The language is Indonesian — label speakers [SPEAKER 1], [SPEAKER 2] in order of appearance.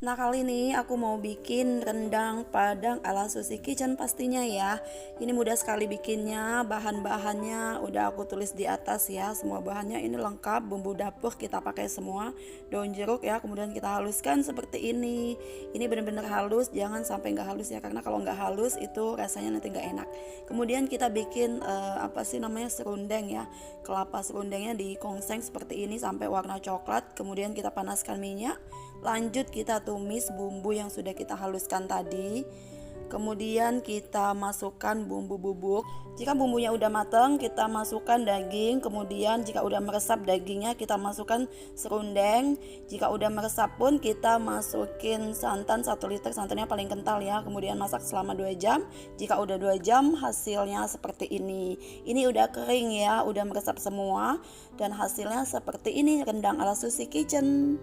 [SPEAKER 1] Nah, kali ini aku mau bikin rendang Padang ala Susi Kitchen pastinya ya. Ini mudah sekali bikinnya, bahan-bahannya udah aku tulis di atas ya. Semua bahannya ini lengkap, bumbu dapur kita pakai semua. Daun jeruk ya, kemudian kita haluskan seperti ini. Ini benar-benar halus, jangan sampai nggak halus ya, karena kalau nggak halus itu rasanya nanti nggak enak. Kemudian kita bikin apa sih namanya, serundeng ya. Kelapa serundengnya dikongseng seperti ini sampai warna coklat. Kemudian kita panaskan minyak. Lanjut kita tumis bumbu yang sudah kita haluskan tadi. Kemudian kita masukkan bumbu bubuk. Jika bumbunya udah matang, kita masukkan daging. Kemudian jika udah meresap dagingnya, kita masukkan serundeng. Jika udah meresap pun kita masukin santan 1 liter, santannya paling kental ya. Kemudian masak selama 2 jam. Jika udah 2 jam hasilnya seperti ini. Ini udah kering ya, udah meresap semua. Dan hasilnya seperti ini, rendang ala Susi Kitchen.